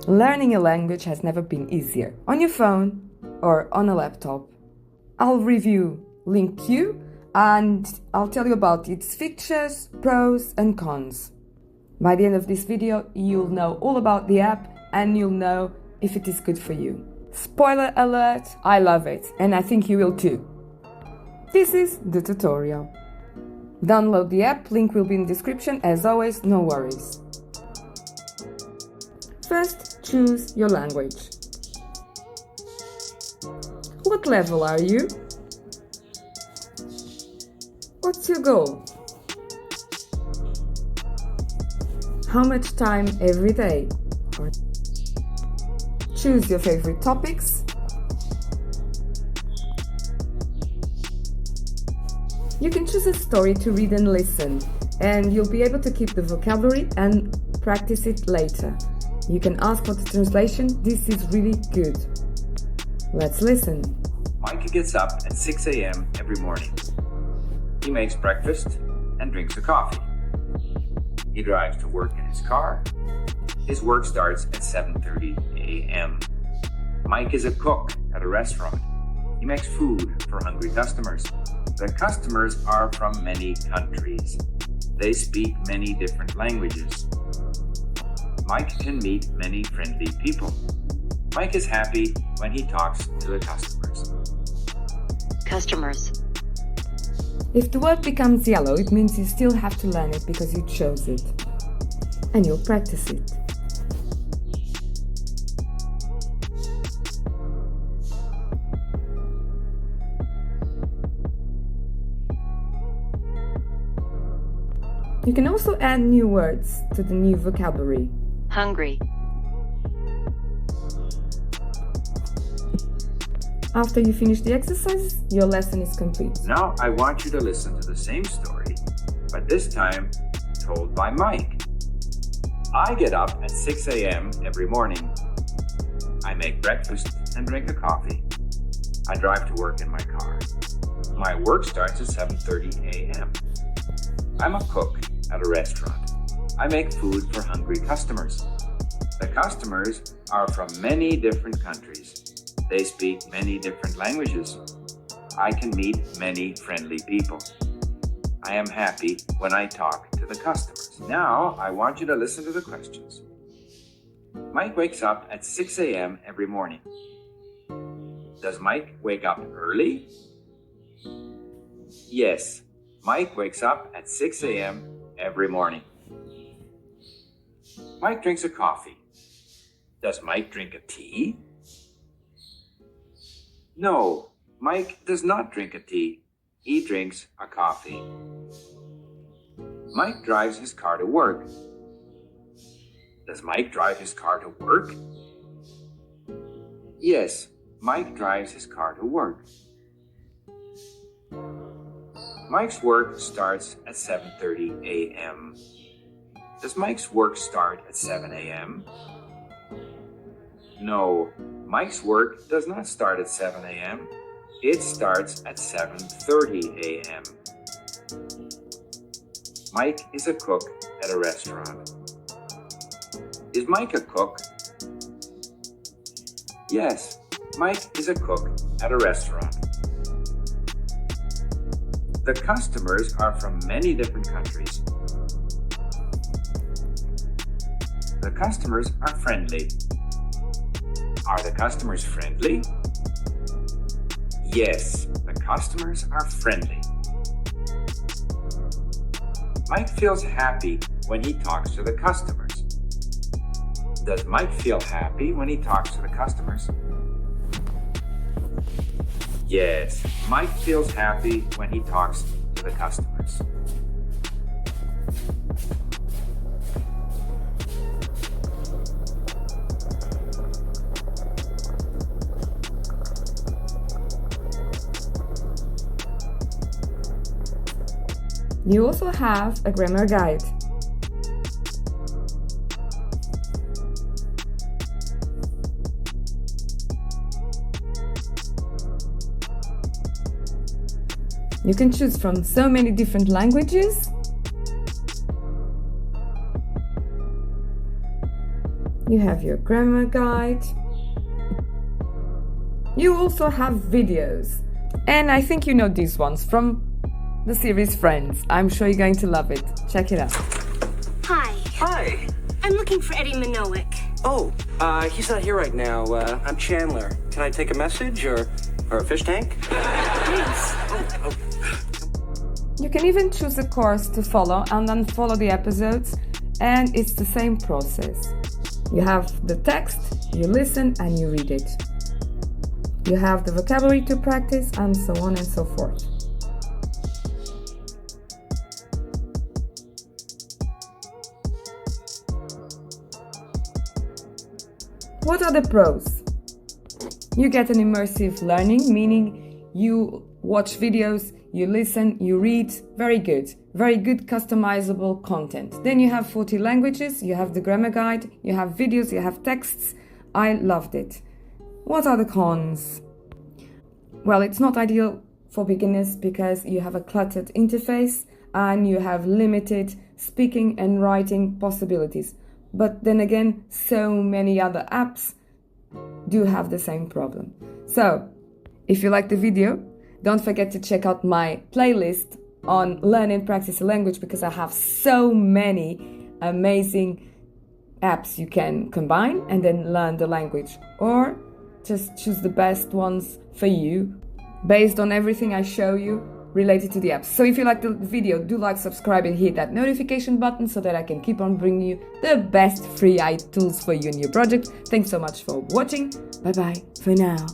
Learning a language has never been easier, on your phone or on a laptop. I'll review LingQ and I'll tell you about its features, pros and cons. By the end of this video, you'll know all about the app and you'll know if it is good for you. Spoiler alert, I love it and I think you will too. This is the tutorial. Download the app, link will be in the description, as always, no worries. First, choose your language. What level are you? What's your goal? How much time every day? Choose your favorite topics. You can choose a story to read and listen, and you'll be able to keep the vocabulary and practice it later. You can ask for the translation. This is really good. Let's listen. Mike gets up at 6 a.m. every morning. He makes breakfast and drinks a coffee. He drives to work in his car. His work starts at 7:30 a.m. Mike is a cook at a restaurant. He makes food for hungry customers. The customers are from many countries. They speak many different languages. Mike can meet many friendly people. Mike is happy when he talks to the customers. Customers. If the word becomes yellow, it means you still have to learn it because you chose it. And you'll practice it. You can also add new words to the new vocabulary. Hungry. After you finish the exercise, your lesson is complete. Now I want you to listen to the same story, but this time told by Mike. I get up at 6 a.m. every morning. I make breakfast and drink a coffee. I drive to work in my car. My work starts at 7:30 a.m. I'm a cook at a restaurant. I make food for hungry customers. The customers are from many different countries. They speak many different languages. I can meet many friendly people. I am happy when I talk to the customers. Now, I want you to listen to the questions. Mike wakes up at 6 a.m. every morning. Does Mike wake up early? Yes, Mike wakes up at 6 a.m. every morning. Mike drinks a coffee. Does Mike drink a tea? No, Mike does not drink a tea. He drinks a coffee. Mike drives his car to work. Does Mike drive his car to work? Yes, Mike drives his car to work. Mike's work starts at 7:30 a.m. Does Mike's work start at 7 a.m.? No, Mike's work does not start at 7 a.m. It starts at 7:30 a.m. Mike is a cook at a restaurant. Is Mike a cook? Yes, Mike is a cook at a restaurant. The customers are from many different countries. The customers are friendly. Are the customers friendly? Yes, the customers are friendly. Mike feels happy when he talks to the customers. Does Mike feel happy when he talks to the customers? Yes, Mike feels happy when he talks to the customers. You also have a grammar guide. You can choose from so many different languages. You have your grammar guide. You also have videos. And I think you know these ones from the series Friends. I'm sure you're going to love it. Check it out. Hi. Hi. I'm looking for Eddie Minowick. Oh, he's not here right now. I'm Chandler. Can I take a message or a fish tank? Thanks. You can even choose a course to follow and then follow the episodes, and it's the same process. You have the text, you listen and you read it. You have the vocabulary to practice and so on and so forth. What are the pros? You get an immersive learning, meaning you watch videos, you listen, you read. Very good customizable content. Then you have 40 languages, you have the grammar guide, you have videos, you have texts. I loved it. What are the cons? Well, it's not ideal for beginners because you have a cluttered interface and you have limited speaking and writing possibilities. But then again, so many other apps do have the same problem. So, if you like the video, don't forget to check out my playlist on Learn and Practice a Language because I have so many amazing apps you can combine and then learn the language. Or just choose the best ones for you based on everything I show you related to the apps. So if you like the video, do like, subscribe and hit that notification button so that I can keep on bringing you the best free AI tools for you and your project. Thanks so much for watching. Bye bye for now.